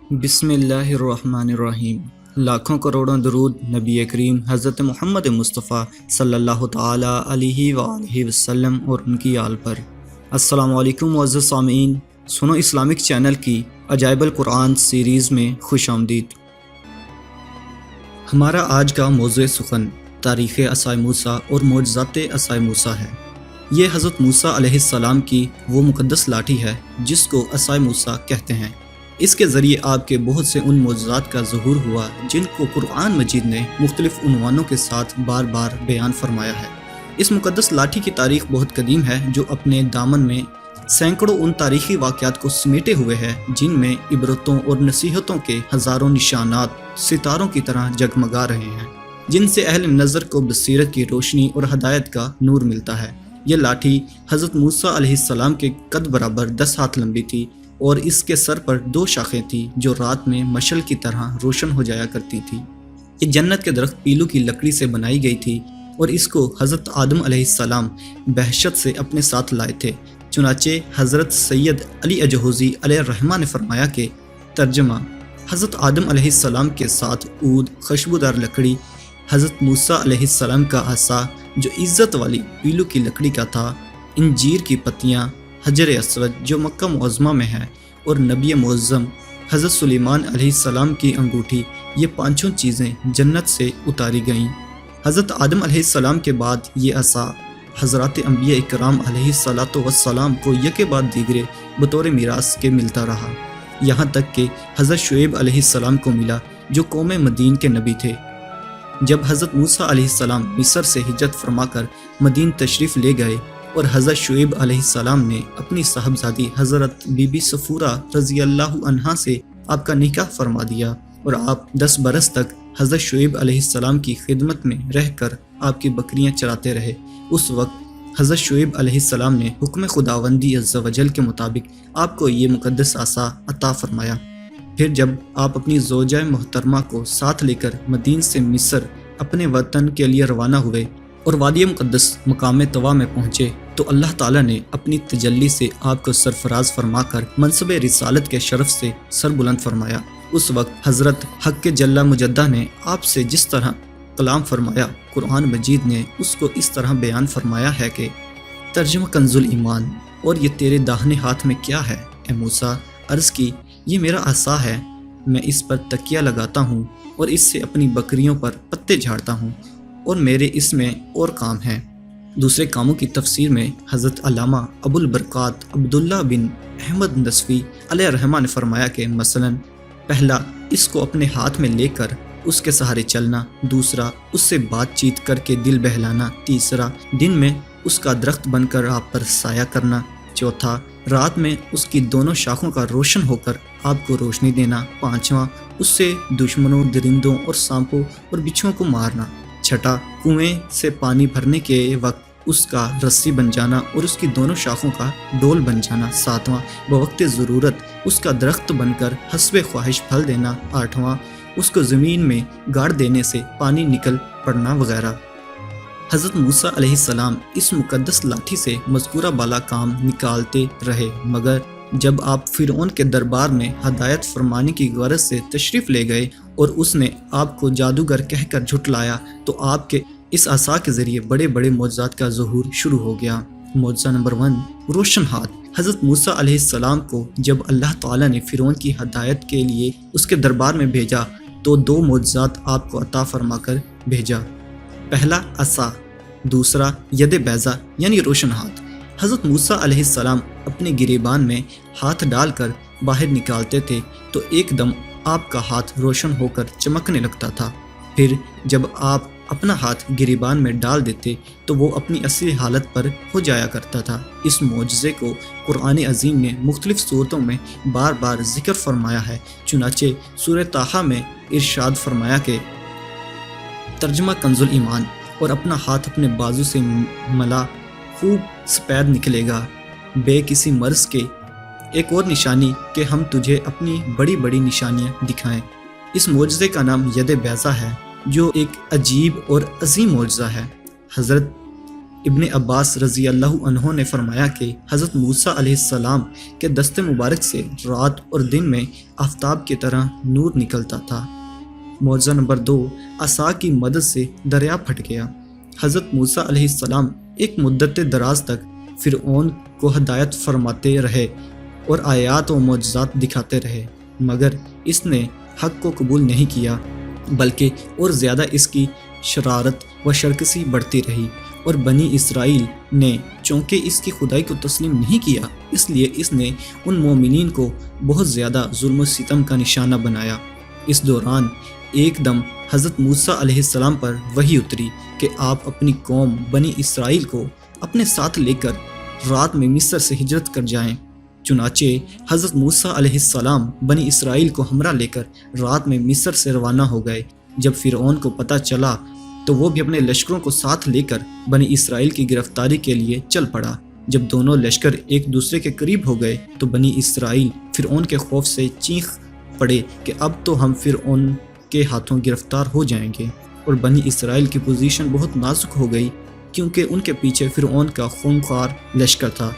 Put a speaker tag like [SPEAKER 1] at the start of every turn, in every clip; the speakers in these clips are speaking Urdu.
[SPEAKER 1] بسم اللہ الرحمن الرحیم۔ لاکھوں کروڑوں درود نبی کریم حضرت محمد مصطفیٰ صلی اللہ تعالی علیہ وآلہ وسلم اور ان کی آل پر۔ السلام علیکم معزز سامعین، سنو اسلامک چینل کی عجائب القرآن سیریز میں خوش آمدید۔ ہمارا آج کا موضوع سخن تاریخ عصائے موسیٰ اور معجزات عصائے موسیٰ ہے۔ یہ حضرت موسیٰ علیہ السلام کی وہ مقدس لاٹھی ہے جس کو عصائے موسیٰ کہتے ہیں۔ اس کے ذریعے آپ کے بہت سے ان معجزات کا ظہور ہوا جن کو قرآن مجید نے مختلف عنوانوں کے ساتھ بار بار بیان فرمایا ہے۔ اس مقدس لاٹھی کی تاریخ بہت قدیم ہے، جو اپنے دامن میں سینکڑوں ان تاریخی واقعات کو سمیٹے ہوئے ہے جن میں عبرتوں اور نصیحتوں کے ہزاروں نشانات ستاروں کی طرح جگمگا رہے ہیں، جن سے اہل نظر کو بصیرت کی روشنی اور ہدایت کا نور ملتا ہے۔ یہ لاٹھی حضرت موسیٰ علیہ السلام کے قد برابر 10 ہاتھ لمبی تھی اور اس کے سر پر 2 شاخیں تھیں جو رات میں مشعل کی طرح روشن ہو جایا کرتی تھی۔ یہ جنت کے درخت پیلو کی لکڑی سے بنائی گئی تھی اور اس کو حضرت آدم علیہ السلام بہشت سے اپنے ساتھ لائے تھے۔ چنانچہ حضرت سید علی اجہوزی علیہ الرحمہ نے فرمایا کہ ترجمہ: حضرت آدم علیہ السلام کے ساتھ عود، خوشبودار لکڑی، حضرت موسیٰ علیہ السلام کا عصا جو عزت والی پیلو کی لکڑی کا تھا، انجیر کی پتیاں، حجر اسود جو مکہ معظمہ میں ہے، اور نبی معظم حضرت سلیمان علیہ السلام کی انگوٹھی، یہ 5 چیزیں جنت سے اتاری گئیں۔ حضرت آدم علیہ السلام کے بعد یہ عصا حضرات انبیاء اکرام علیہ السلام کو یکے بعد دیگرے بطور میراث کے ملتا رہا، یہاں تک کہ حضرت شعیب علیہ السلام کو ملا جو قوم مدین کے نبی تھے۔ جب حضرت موسیٰ علیہ السلام مصر سے ہجرت فرما کر مدین تشریف لے گئے اور حضرت شعیب علیہ السلام نے اپنی صاحبزادی حضرت بی بی صفورہ رضی اللہ عنہا سے آپ کا نکاح فرما دیا اور آپ 10 برس تک حضرت شعیب علیہ السلام کی خدمت میں رہ کر آپ کی بکریاں چراتے رہے، اس وقت حضرت شعیب علیہ السلام نے حکم خداوندی عز و جل کے مطابق آپ کو یہ مقدس عصا عطا فرمایا۔ پھر جب آپ اپنی زوجہ محترمہ کو ساتھ لے کر مدین سے مصر اپنے وطن کے لیے روانہ ہوئے اور وادی مقدس مقام طوا میں پہنچے تو اللہ تعالیٰ نے اپنی تجلی سے آپ کو سرفراز فرما کر منصب رسالت کے شرف سے سر بلند فرمایا۔ اس وقت حضرت حق کے جلہ مجدہ نے آپ سے جس طرح کلام فرمایا، قرآن مجید نے اس کو اس طرح بیان فرمایا ہے کہ ترجمہ کنز الایمان: اور یہ تیرے داہنے ہاتھ میں کیا ہے اے موسیٰ؟ عرض کی، یہ میرا عصا ہے، میں اس پر تکیہ لگاتا ہوں اور اس سے اپنی بکریوں پر پتے جھاڑتا ہوں، اور میرے اس میں اور کام ہیں۔ دوسرے کاموں کی تفسیر میں حضرت علامہ ابو البرکات عبداللہ بن احمد نصفی علیہ الرحمہ نے فرمایا کہ مثلا پہلا، اس کو اپنے ہاتھ میں لے کر اس کے سہارے چلنا، دوسرا، اس سے بات چیت کر کے دل بہلانا، تیسرا، دن میں اس کا درخت بن کر آپ پر سایہ کرنا، چوتھا، رات میں اس کی دونوں شاخوں کا روشن ہو کر آپ کو روشنی دینا، پانچواں، اس سے دشمنوں، درندوں اور سانپوں اور بچھوؤں کو مارنا، چھٹا، کنویں سے پانی بھرنے کے وقت اس کا رسی بن جانا اور اس کی دونوں شاخوں کا ڈول بن جانا، ساتواں، بوقت ضرورت اس کا درخت بن کر حسب خواہش پھل دینا، آٹھواں، اس کو زمین میں گاڑ دینے سے پانی نکل پڑنا وغیرہ۔ حضرت موسیٰ علیہ السلام اس مقدس لاٹھی سے مذکورہ بالا کام نکالتے رہے، مگر جب آپ فرعون کے دربار میں ہدایت فرمانے کی غرض سے تشریف لے گئے اور اس نے آپ کو جادوگر کہہ کر جھٹلایا تو آپ کے اس عصا کے ذریعے بڑے بڑے معجزات کا ظہور شروع ہو گیا۔ معجزہ نمبر 1، روشن ہاتھ۔ حضرت موسیٰ علیہ السلام کو جب اللہ تعالیٰ نے فرعون کی ہدایت کے لیے اس کے دربار میں بھیجا تو 2 معجزات آپ کو عطا فرما کر بھیجا۔ پہلا عصا، دوسرا ید بیضا یعنی روشن ہاتھ۔ حضرت موسیٰ علیہ السلام اپنے گریبان میں ہاتھ ڈال کر باہر نکالتے تھے تو ایک دم آپ کا ہاتھ روشن ہو کر چمکنے لگتا تھا، پھر جب آپ اپنا ہاتھ گریبان میں ڈال دیتے تو وہ اپنی اصلی حالت پر ہو جایا کرتا تھا۔ اس معجزے کو قرآن عظیم نے مختلف صورتوں میں بار بار ذکر فرمایا ہے، چنانچہ سورہ طٰہٰ میں ارشاد فرمایا کہ ترجمہ کنز الایمان: اور اپنا ہاتھ اپنے بازو سے ملا، خوب سپید نکلے گا بے کسی مرض کے۔ ایک اور نشانی کہ ہم تجھے اپنی بڑی بڑی نشانیاں دکھائیں۔ اس معجزے کا نام ید بیضا ہے جو ایک عجیب اور عظیم معجزہ ہے۔ حضرت ابن عباس رضی اللہ عنہ نے فرمایا کہ حضرت موسیٰ علیہ السلام کے دست مبارک سے رات اور دن میں آفتاب کی طرح نور نکلتا تھا۔ معجزہ نمبر 2، عصا کی مدد سے دریا پھٹ گیا۔ حضرت موسیٰ علیہ السلام ایک مدت دراز تک فرعون کو ہدایت فرماتے رہے اور آیات و معجزات دکھاتے رہے، مگر اس نے حق کو قبول نہیں کیا، بلکہ اور زیادہ اس کی شرارت و شرکسی بڑھتی رہی، اور بنی اسرائیل نے چونکہ اس کی خدائی کو تسلیم نہیں کیا، اس لیے اس نے ان مومنین کو بہت زیادہ ظلم و ستم کا نشانہ بنایا۔ اس دوران ایک دم حضرت موسیٰ علیہ السلام پر وحی اتری کہ آپ اپنی قوم بنی اسرائیل کو اپنے ساتھ لے کر رات میں مصر سے ہجرت کر جائیں۔ چنانچہ حضرت موسیٰ علیہ السلام بنی اسرائیل کو ہمراہ لے کر رات میں مصر سے روانہ ہو گئے۔ جب فرعون کو پتہ چلا تو وہ بھی اپنے لشکروں کو ساتھ لے کر بنی اسرائیل کی گرفتاری کے لیے چل پڑا۔ جب دونوں لشکر ایک دوسرے کے قریب ہو گئے تو بنی اسرائیل فرعون کے خوف سے چیخ پڑے کہ اب تو ہم فرعون کے ہاتھوں گرفتار ہو جائیں گے، اور بنی اسرائیل کی پوزیشن بہت نازک ہو گئی کیونکہ ان کے پیچھے فرعون کا خونخوار لشکر تھا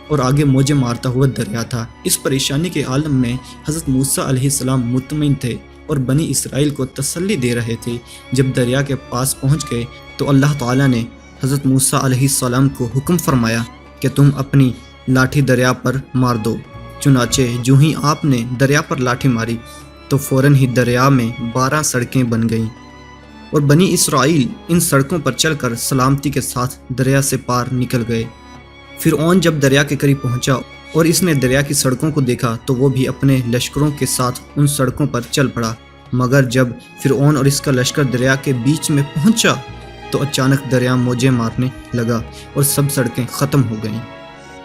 [SPEAKER 1] اور آگے موجیں مارتا ہوا دریا تھا۔ اس پریشانی کے عالم میں حضرت موسیٰ علیہ السلام مطمئن تھے اور بنی اسرائیل کو تسلی دے رہے تھے۔ جب دریا کے پاس پہنچ گئے تو اللہ تعالیٰ نے حضرت موسیٰ علیہ السلام کو حکم فرمایا کہ تم اپنی لاٹھی دریا پر مار دو۔ چنانچہ جو ہی آپ نے دریا پر لاٹھی ماری تو فوراً ہی دریا میں 12 سڑکیں بن گئیں، اور بنی اسرائیل ان سڑکوں پر چل کر سلامتی کے ساتھ دریا سے پار نکل گئے۔ فرعون جب دریا کے قریب پہنچا اور اس نے دریا کی سڑکوں کو دیکھا تو وہ بھی اپنے لشکروں کے ساتھ ان سڑکوں پر چل پڑا، مگر جب فرعون اور اس کا لشکر دریا کے بیچ میں پہنچا تو اچانک دریا موجیں مارنے لگا اور سب سڑکیں ختم ہو گئیں،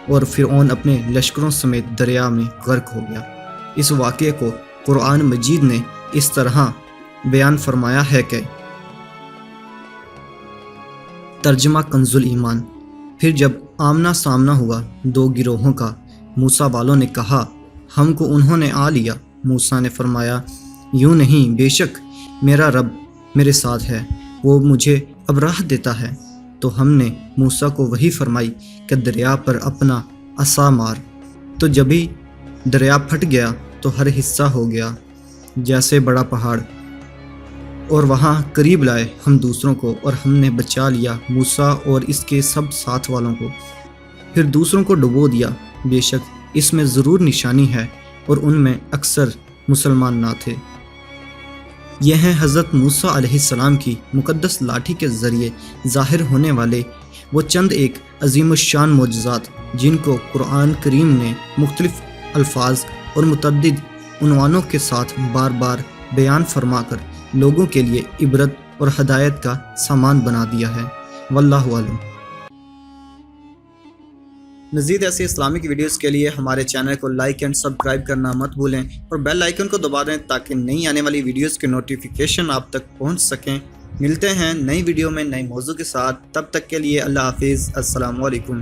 [SPEAKER 1] اور فرعون اپنے لشکروں سمیت دریا میں غرق ہو گیا۔ اس واقعے کو قرآن مجید نے اس طرح بیان فرمایا ہے کہ ترجمہ کنز الایمان۔ پھر جب آمنا سامنا ہوا 2 گروہوں کا، موسیٰ والوں نے کہا ہم کو انہوں نے آ لیا۔ موسیٰ نے فرمایا یوں نہیں، بے شک میرا رب میرے ساتھ ہے، وہ مجھے اب راہ دیتا ہے۔ تو ہم نے موسیٰ کو وحی فرمائی کہ دریا پر اپنا عصا مار، تو جبھی دریا پھٹ گیا تو ہر حصہ ہو گیا جیسے بڑا پہاڑ، اور وہاں قریب لائے ہم دوسروں کو، اور ہم نے بچا لیا موسیٰ اور اس کے سب ساتھ والوں کو، پھر دوسروں کو ڈبو دیا۔ بے شک اس میں ضرور نشانی ہے، اور ان میں اکثر مسلمان نہ تھے۔ یہ ہیں حضرت موسیٰ علیہ السلام کی مقدس لاٹھی کے ذریعے ظاہر ہونے والے وہ چند ایک عظیم الشان معجزات، جن کو قرآن کریم نے مختلف الفاظ اور متعدد عنوانوں کے ساتھ بار بار بیان فرما کر لوگوں کے لیے عبرت اور ہدایت کا سامان بنا دیا ہے۔ واللہ عالم۔ مزید ایسی اسلامک ویڈیوز کے لیے ہمارے چینل کو لائک اینڈ سبسکرائب کرنا مت بھولیں، اور بیل آئیکن کو دبا دیں تاکہ نئی آنے والی ویڈیوز کے نوٹیفیکیشن آپ تک پہنچ سکیں۔ ملتے ہیں نئی ویڈیو میں نئے موضوع کے ساتھ، تب تک کے لیے اللہ حافظ، السلام علیکم۔